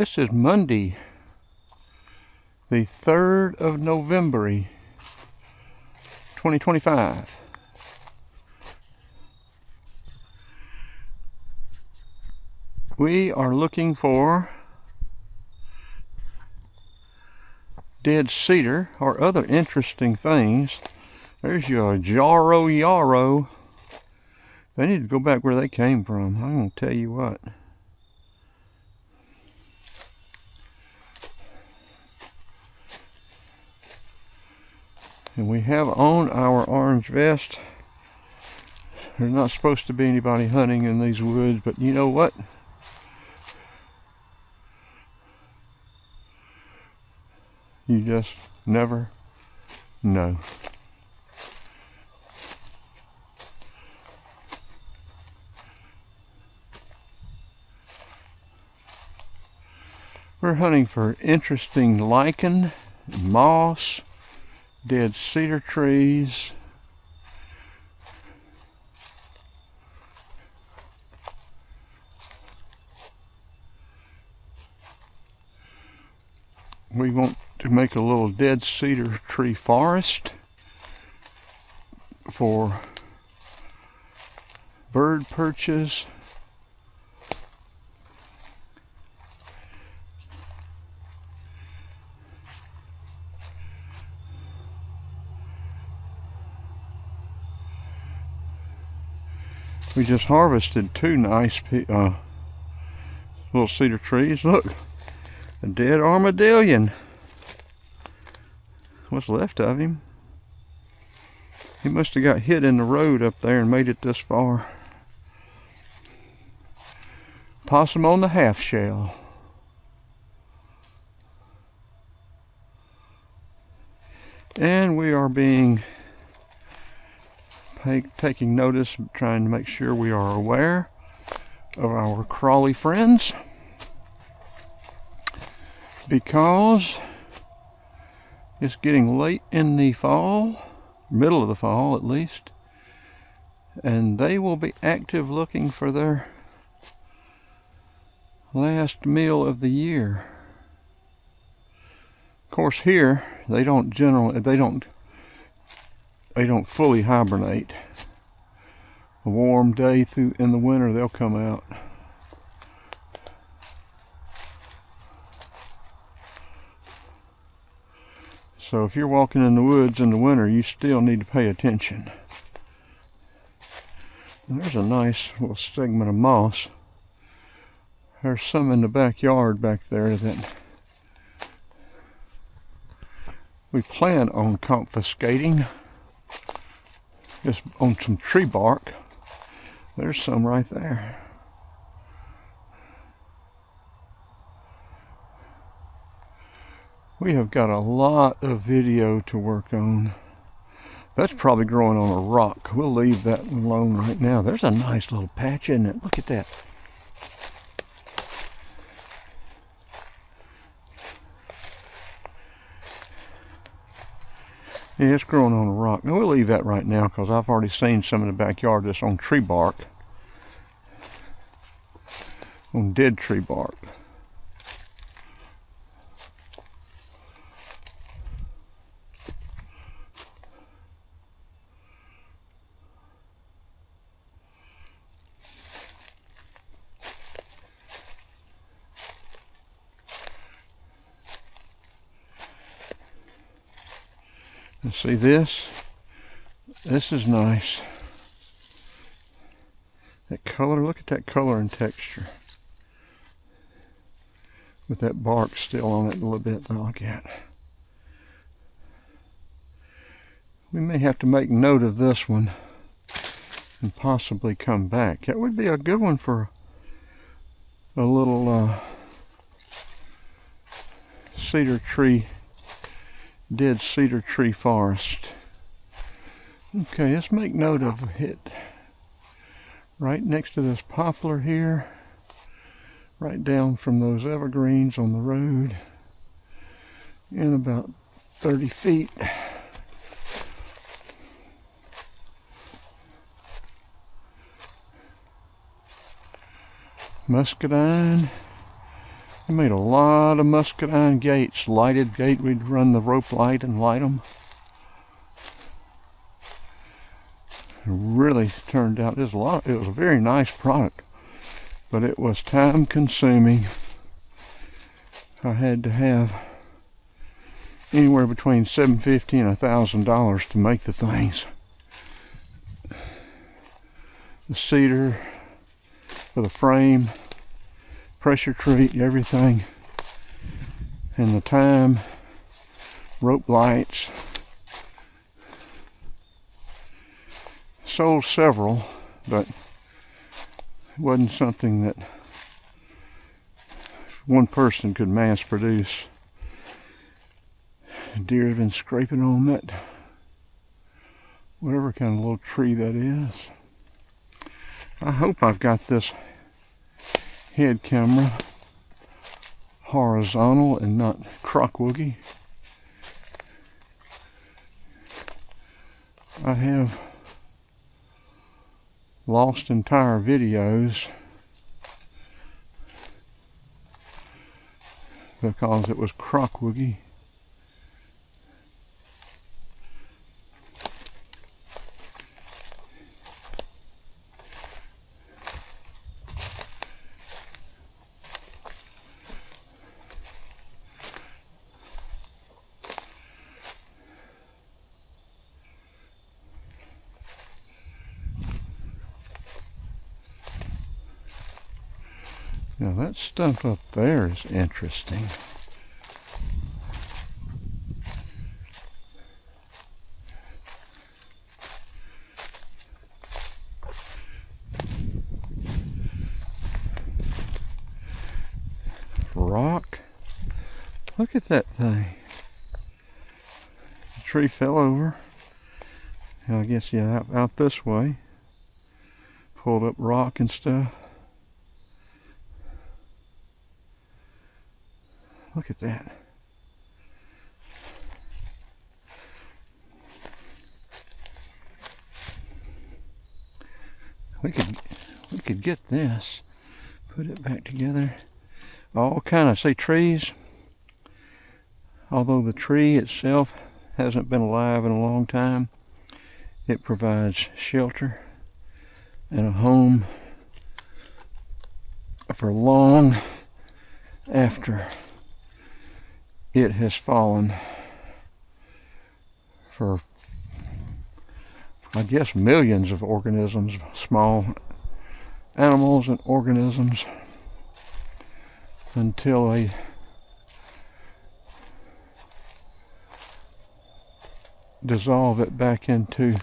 This is Monday, the 3rd of November, 2025. We are looking for dead cedar or other interesting things. There's your jarro yarrow. They need to go back where they came from. I'm going to tell you what. And we have on our orange vest. There's not supposed to be anybody hunting in these woods, but you know what? You just never know. We're hunting for interesting lichen, moss, dead cedar trees, we want to make a little dead cedar tree forest for bird perches. We just harvested two nice little cedar trees. Look, a dead armadillion. What's left of him. He must have got hit in the road up there and made it this far. Possum on the half shell. And we are taking notice, trying to make sure we are aware of our crawly friends, because it's getting late in the fall, middle of the fall at least, and they will be active looking for their last meal of the year. Of course, here they don't fully hibernate. A warm day in the winter, they'll come out. So if you're walking in the woods in the winter, you still need to pay attention. And there's a nice little segment of moss. There's some in the backyard back there that we plan on confiscating. Just on some tree bark. There's some right there. We have got a lot of video to work on. That's probably growing on a rock. We'll leave that alone right now. There's a nice little patch, isn't it? Look at that. Yeah, it's growing on a rock. Now we'll leave that right now because I've already seen some in the backyard that's on tree bark. On dead tree bark. And see this? This is nice. That color, look at that color and texture. With that bark still on it a little bit to look at. We may have to make note of this one and possibly come back. That would be a good one for a little cedar tree, dead cedar tree forest. Okay, let's make note of it. Right next to this poplar here, right down from those evergreens on the road, in about 30 feet. Muscadine. They made a lot of muscadine gates, lighted gate. We'd run the rope light and light them. It really turned out, it was a very nice product, but it was time consuming. I had to have anywhere between $750 and $1,000 to make the things. The cedar for the frame, pressure treat, everything, and the time, rope lights. Sold several, but it wasn't something that one person could mass produce. Deer have been scraping on that, whatever kind of little tree that is. I hope I've got this head camera horizontal and not crock-woogie. I have lost entire videos because it was crock-woogie. Now that stuff up there is interesting. Rock. Look at that thing. The tree fell over. And I guess, yeah, out this way. Pulled up rock and stuff. Look at that. We could get this, put it back together. All kind of, say, trees. Although the tree itself hasn't been alive in a long time, it provides shelter and a home for long after it has fallen, for, I guess, millions of organisms, small animals and organisms, until they dissolve it back into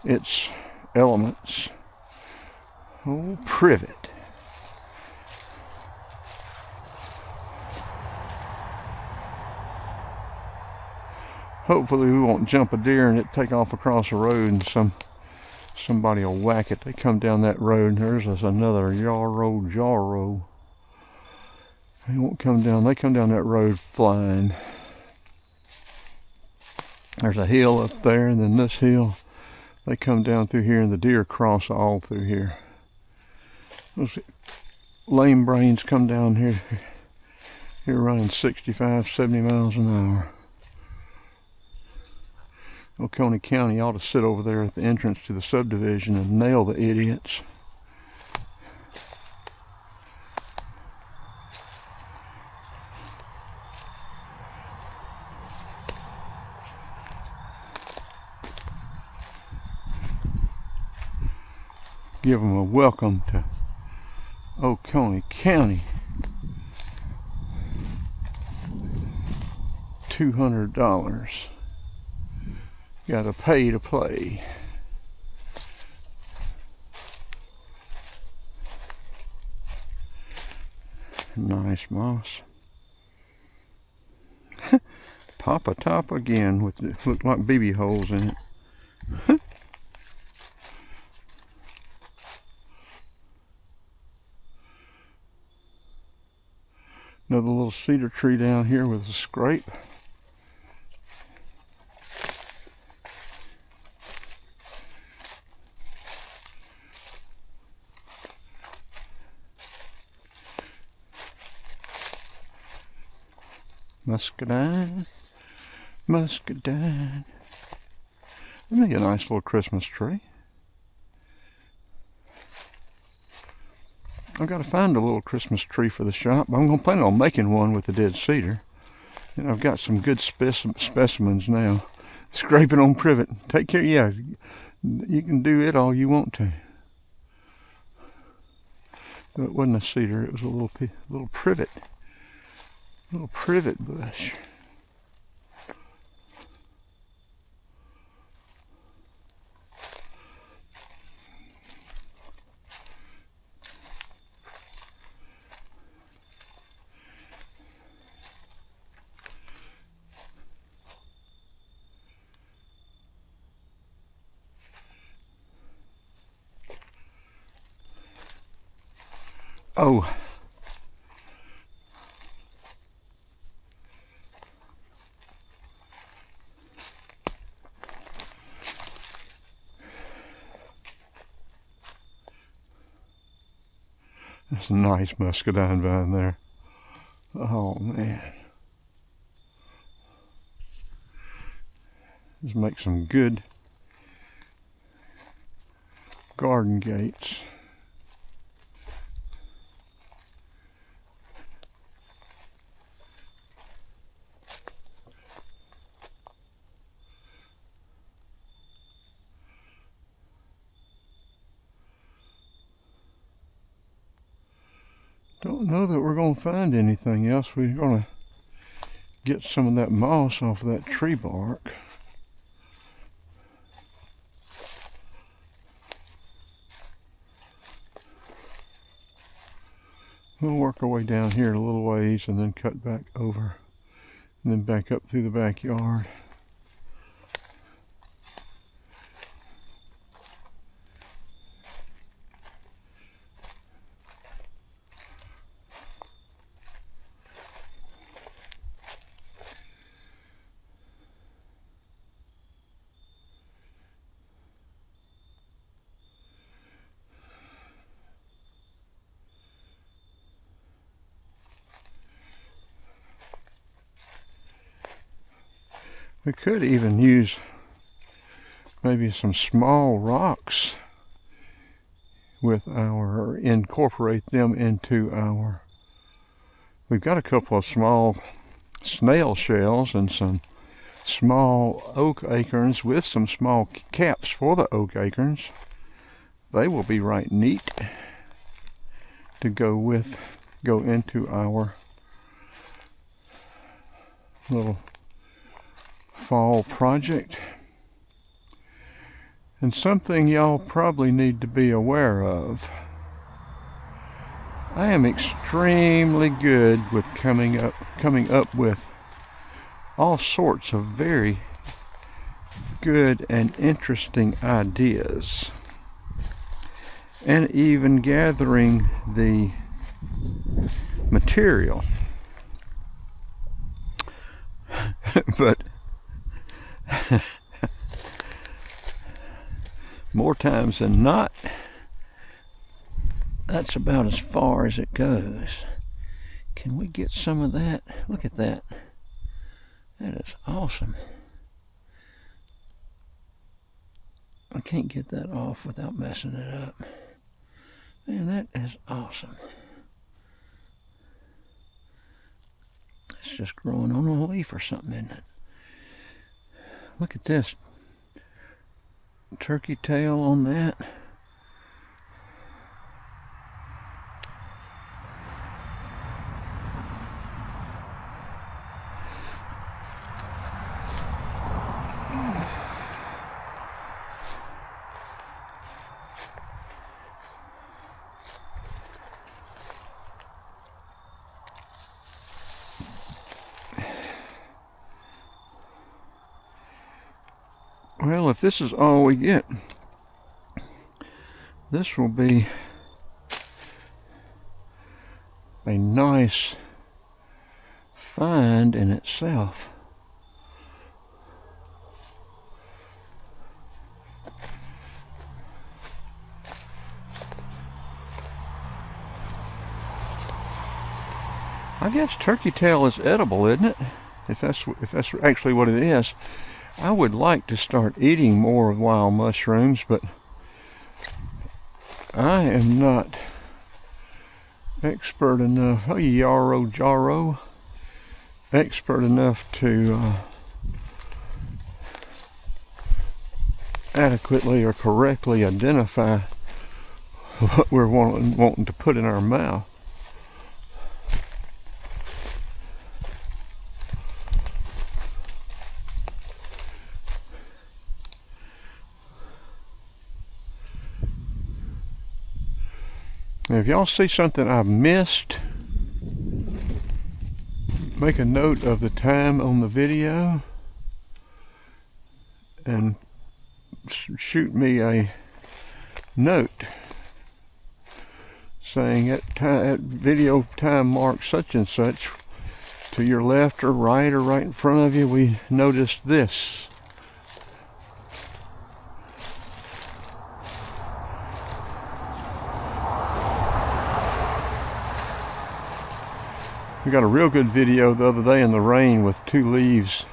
its elements. Oh, privet. Hopefully we won't jump a deer and it take off across the road and somebody will whack it. They come down that road and there's another jarro. They won't come down. They come down that road flying. There's a hill up there and then this hill. They come down through here and the deer cross all through here. Those lame brains come down here running 65, 70 miles an hour. Oconee County ought to sit over there at the entrance to the subdivision and nail the idiots. Give them a welcome to Oconee County. $200. Gotta pay to play. Nice moss. Pop a top again with it look like BB holes in it. Another little cedar tree down here with a scrape. Muscadine. Muscadine. That'd make a nice little Christmas tree. I've got to find a little Christmas tree for the shop. I'm going to plan on making one with the dead cedar. And I've got some good specimens now. Scraping on privet. Take care. Yeah, you can do it all you want to. But it wasn't a cedar. It was a little privet. Little privet bush. Oh. That's a nice muscadine vine there. Oh man. Let's make some good garden gates. Don't know that we're going to find anything else. We're going to get some of that moss off of that tree bark. We'll work our way down here a little ways and then cut back over and then back up through the backyard. We could even use maybe some small rocks with or incorporate them into our, we've got a couple of small snail shells and some small oak acorns with some small caps for the oak acorns. They will be right neat to go into our little fall project. And something y'all probably need to be aware of. I am extremely good with coming up with all sorts of very good and interesting ideas, and even gathering the material. But more times than not, that's about as far as it goes. Can we get some of that? Look at that. That is awesome. I can't get that off without messing it up. Man, that is awesome. It's just growing on a leaf or something, isn't it? Look at this. Turkey tail on that. Well, if this is all we get, this will be a nice find in itself. I guess turkey tail is edible, isn't it? If that's actually what it is. I would like to start eating more wild mushrooms, but I am not expert enough. Oh, yarrow jarrow. Expert enough to adequately or correctly identify what we're wanting to put in our mouth. Now, if y'all see something I've missed, make a note of the time on the video and shoot me a note saying at video time mark such and such, to your left or right in front of you, we noticed this. We got a real good video the other day in the rain with 2 leaves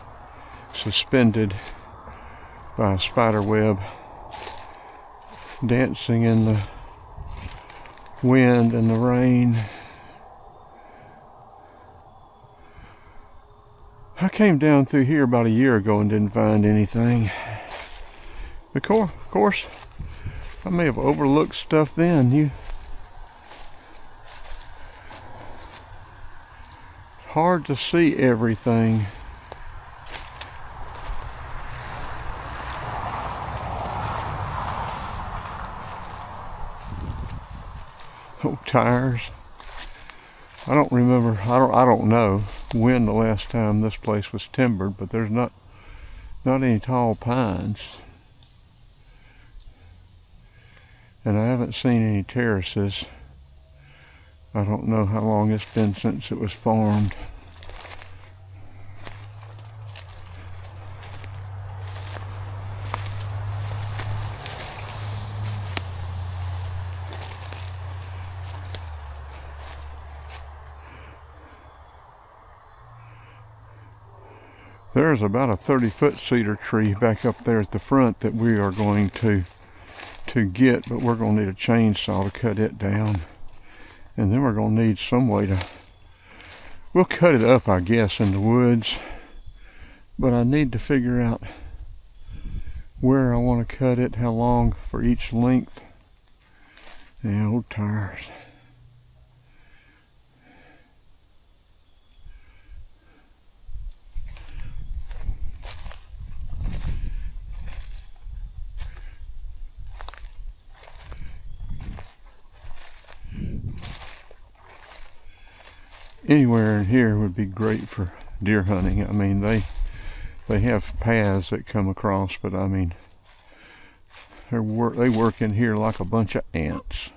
suspended by a spider web dancing in the wind and the rain. I came down through here about a year ago and didn't find anything. Of course, I may have overlooked stuff then. Hard to see everything. Oh, tires. I don't remember, I don't know when the last time this place was timbered, but there's not any tall pines. And I haven't seen any terraces. I don't know how long it's been since it was farmed. There's about a 30-foot cedar tree back up there at the front that we are going to get, but we're going to need a chainsaw to cut it down. And then we're going to need some way to, we'll cut it up, I guess, in the woods. But I need to figure out where I want to cut it, how long for each length. Yeah, old tires. Anywhere in here would be great for deer hunting. I mean, they have paths that come across, but I mean, they work in here like a bunch of ants.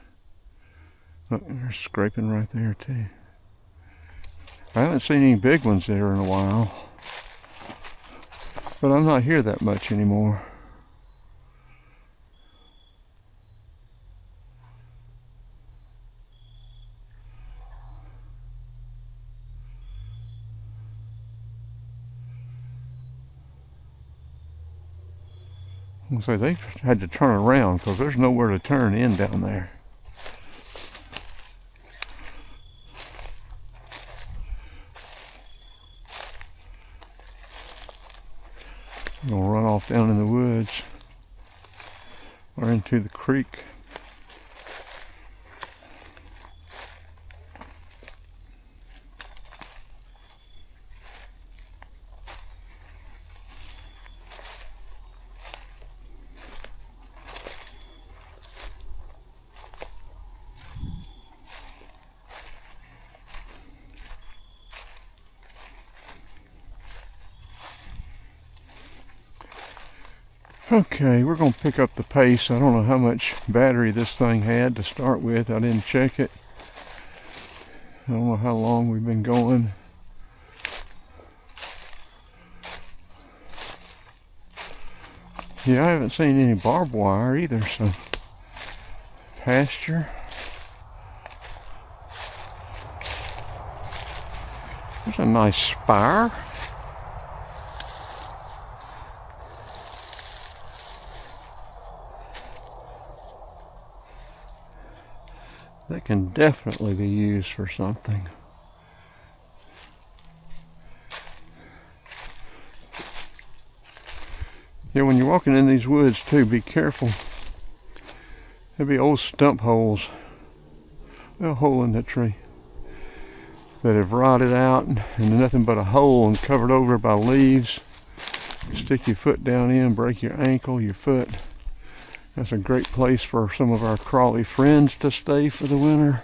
Look, they're scraping right there too. I haven't seen any big ones there in a while, but I'm not here that much anymore. So they've had to turn around because there's nowhere to turn in down there. I'm gonna run off down in the woods or into the creek. Okay, we're going to pick up the pace. I don't know how much battery this thing had to start with. I didn't check it. I don't know how long we've been going. Yeah, I haven't seen any barbed wire either, so pasture. There's a nice spire. That can definitely be used for something. Yeah, when you're walking in these woods too, be careful. There'll be old stump holes. A hole in that tree that have rotted out and nothing but a hole and covered over by leaves. Stick your foot down in, break your ankle, your foot. That's a great place for some of our crawly friends to stay for the winter.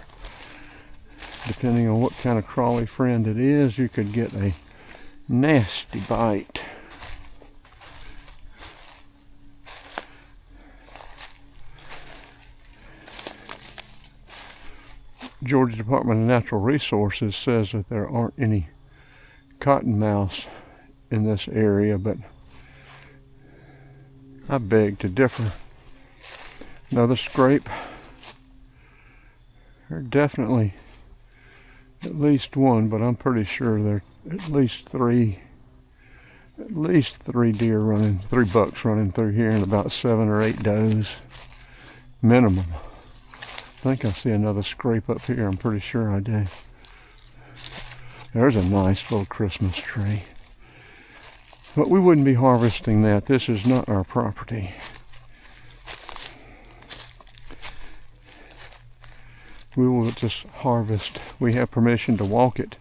Depending on what kind of crawly friend it is, you could get a nasty bite. Georgia Department of Natural Resources says that there aren't any cottonmouths in this area, but I beg to differ. Another scrape. There's definitely at least one, but I'm pretty sure there are at least three deer running, 3 bucks running through here, and about 7 or 8 does minimum. I think I see another scrape up here. I'm pretty sure I do. There's a nice little Christmas tree. But we wouldn't be harvesting that. This is not our property. We will just harvest. We have permission to walk it.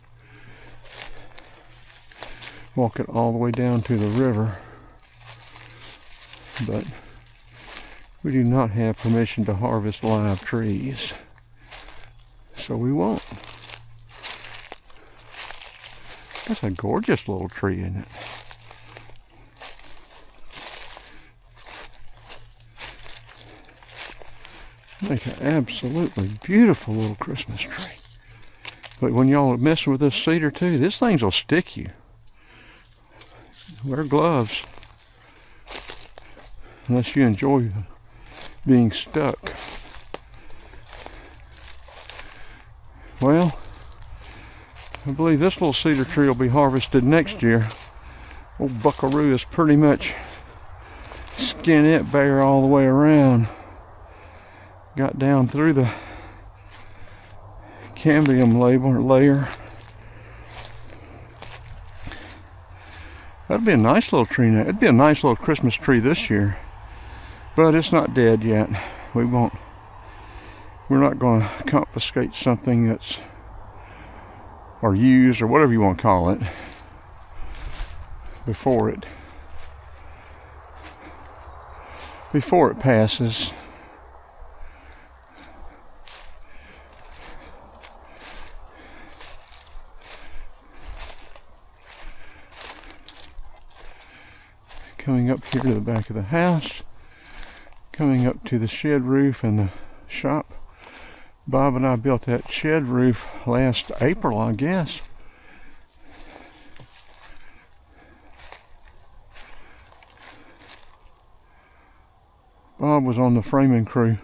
Walk it all the way down to the river. But we do not have permission to harvest live trees. So we won't. That's a gorgeous little tree, isn't it? Make an absolutely beautiful little Christmas tree. But when y'all are messing with this cedar too, this things will stick you. Wear gloves. Unless you enjoy being stuck. Well, I believe this little cedar tree will be harvested next year. Old buckaroo is pretty much skin it bare all the way around. Got down through the cambium layer. That'd be a nice little tree now. It'd be a nice little Christmas tree this year. But it's not dead yet. We're not going to confiscate something that's, or use, or whatever you want to call it, before it passes. Coming up here to the back of the house, coming up to the shed roof and the shop. Bob and I built that shed roof last April, I guess. Bob was on the framing crew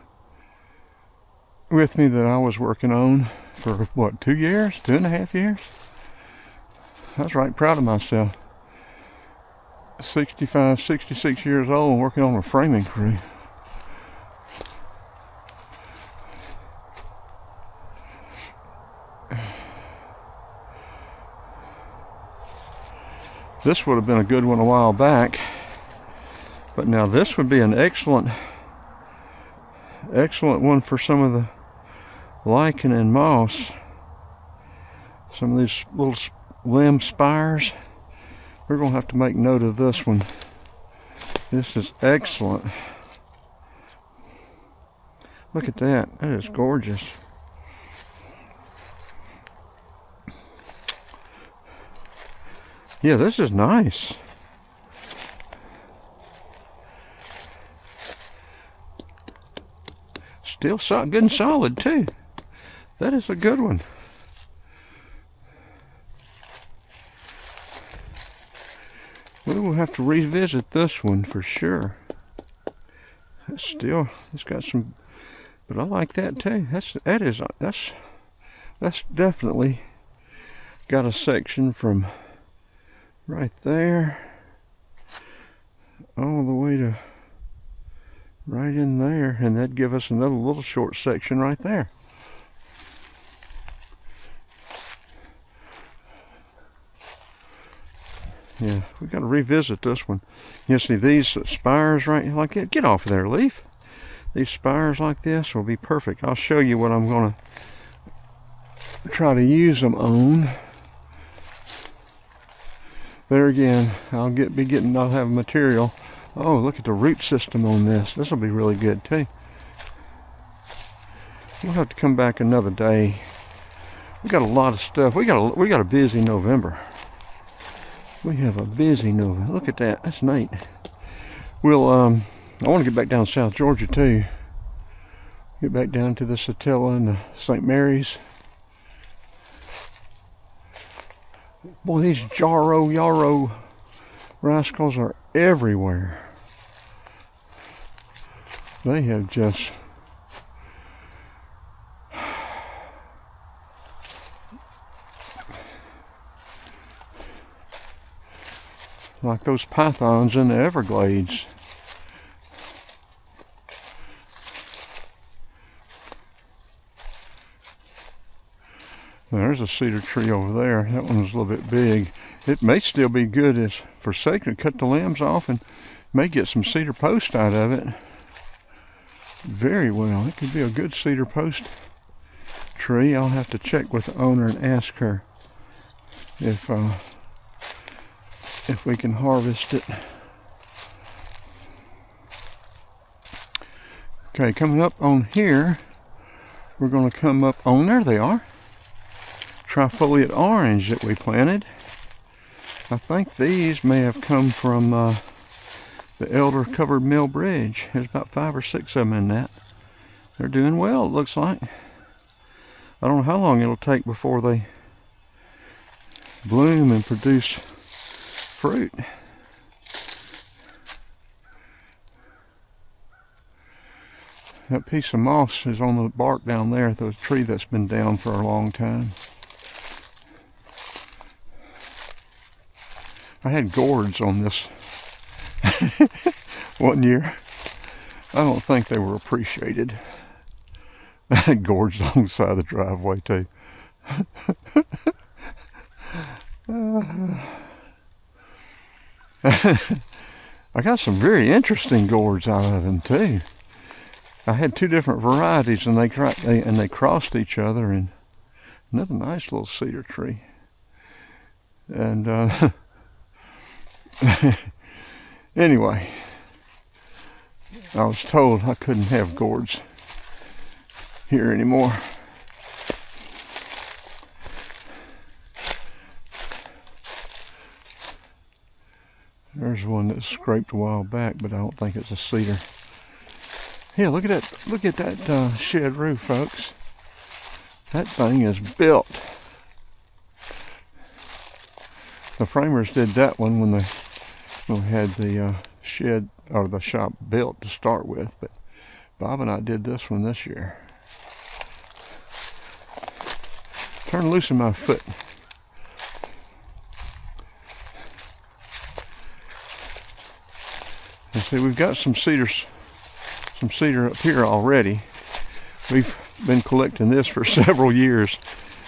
with me that I was working on for, what, 2 years? 2.5 years? I was right proud of myself. 65, 66 years old and working on a framing crew. This would have been a good one a while back, but now this would be an excellent one for some of the lichen and moss. Some of these little limb spires. We're going to have to make note of this one. This is excellent. Look at that. That is gorgeous. Yeah, this is nice. Still good and solid too. That is a good one. We will have to revisit this one for sure. It's got some, but I like that too. That's definitely got a section from right there all the way to right in there, and that'd give us another little short section right there. Yeah, we got to revisit this one. You see these spires right like that? Get off of there, Leaf. These spires like this will be perfect. I'll show you what I'm going to try to use them on. There again, I'll have material. Oh, look at the root system on this. This will be really good too. We'll have to come back another day. We got a lot of stuff. We got a busy November. We have a busy November. Look at that. That's neat. We'll I want to get back down to South Georgia too. Get back down to the Satilla and the St. Mary's. Boy, these yarrow rascals are everywhere. They have just like those pythons in the Everglades. There's a cedar tree over there. That one's a little bit big. It may still be good as for sake to cut the limbs off and may get some cedar post out of it. Very well. It could be a good cedar post tree. I'll have to check with the owner and ask her if we can harvest it. Okay, coming up on here, we're going to come up on, there they are, trifoliate orange that we planted. I think these may have come from the Elder Covered Mill Bridge. There's about 5 or 6 of them in that. They're doing well, it looks like. I don't know how long it'll take before they bloom and produce fruit. That piece of moss is on the bark down there, the tree that's been down for a long time. I had gourds on this one year. I don't think they were appreciated. I had gourds alongside the driveway too. I got some very interesting gourds out of them too. I had 2 different varieties, and they crossed each other, and another nice little cedar tree. And anyway, I was told I couldn't have gourds here anymore. There's one that scraped a while back, but I don't think it's a cedar. Here, look at that! Look at that shed roof, folks. That thing is built. The framers did that one when we had the shed or the shop built to start with, but Bob and I did this one this year. Turn loose in my foot. And see, we've got some cedar up here already. We've been collecting this for several years.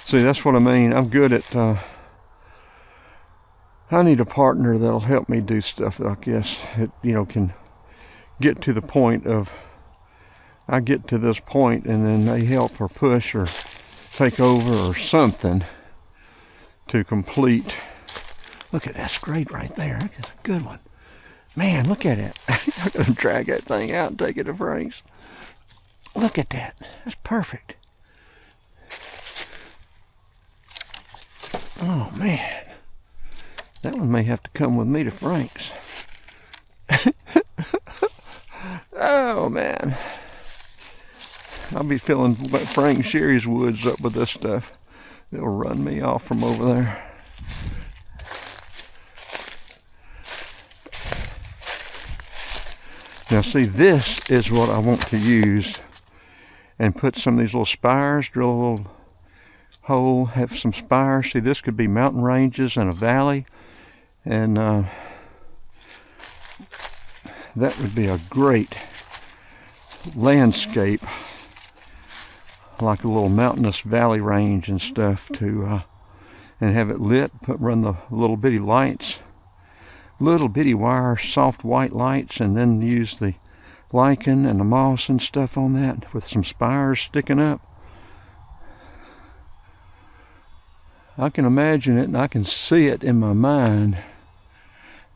See, that's what I mean. I'm good at, I need a partner that'll help me do stuff like this. It, can get to the point of, I get to this point and then they help or push or take over or something to complete. Look at that grade right there. That's a good one. Man, look at it. I'm going to drag that thing out and take it to Frank's. Look at that. That's perfect. Oh, man. That one may have to come with me to Frank's. Oh, man. I'll be filling Frank Sherry's woods up with this stuff. They'll run me off from over there. Now see, this is what I want to use and put some of these little spires, drill a little hole, have some spires. See, this could be mountain ranges and a valley, and that would be a great landscape, like a little mountainous valley range and stuff, to and have it lit. Run the little bitty lights, little bitty wire, soft white lights, and then use the lichen and the moss and stuff on that with some spires sticking up. I can imagine it and I can see it in my mind,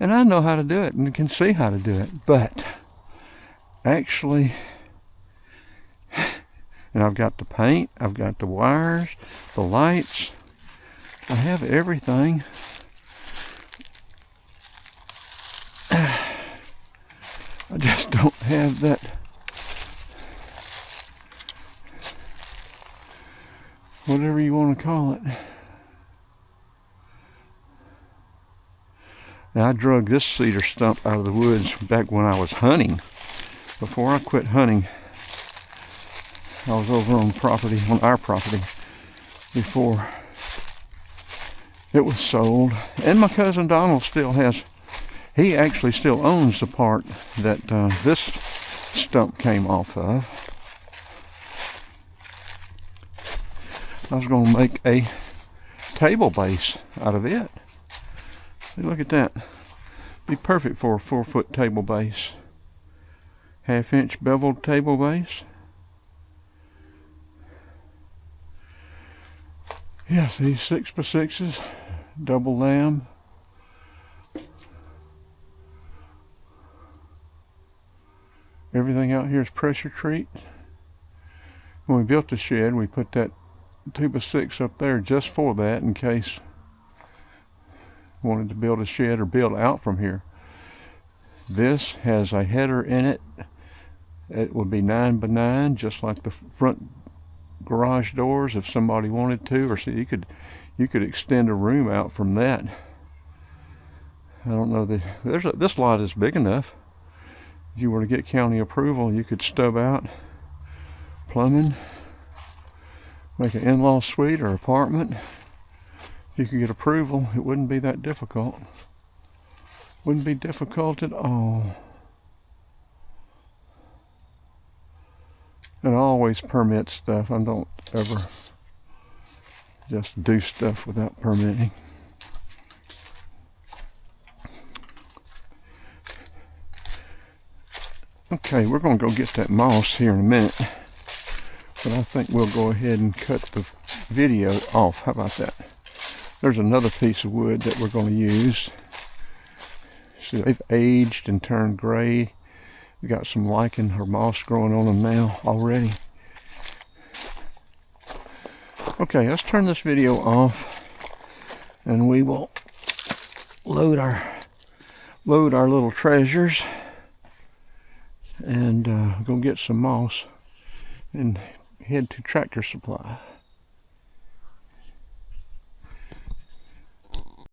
and I know how to do it and can see how to do it, but actually, and I've got the paint, I've got the wires, the lights, I have everything. I just don't have that whatever you want to call it. Now, I drug this cedar stump out of the woods back when I was hunting. Before I quit hunting, I was over on our property, before it was sold. And my cousin Donald he actually still owns the part that this stump came off of. I was going to make a table base out of it. Look at that. Be perfect for a 4-foot table base. 1/2-inch beveled table base. Yeah, see, 6x6s, double lamb. Everything out here is pressure treat. When we built the shed, we put that 2x6 up there just for that, in case we wanted to build a shed or build out from here. This has a header in it. It would be 9x9, just like the front garage doors, if somebody wanted to. Or see, you could extend a room out from that. I don't know that this lot is big enough. If you were to get county approval, you could stub out plumbing, make an in-law suite or apartment. If you could get approval, it wouldn't be that difficult. Wouldn't be difficult at all. And I always permit stuff. I don't ever just do stuff without permitting. Okay, we're going to go get that moss here in a minute, but I think we'll go ahead and cut the video off. How about that? There's another piece of wood that we're going to use. See, they've aged and turned gray. We got some lichen or moss growing on them now already. Okay, let's turn this video off, and we will load our little treasures, and go get some moss and head to Tractor Supply.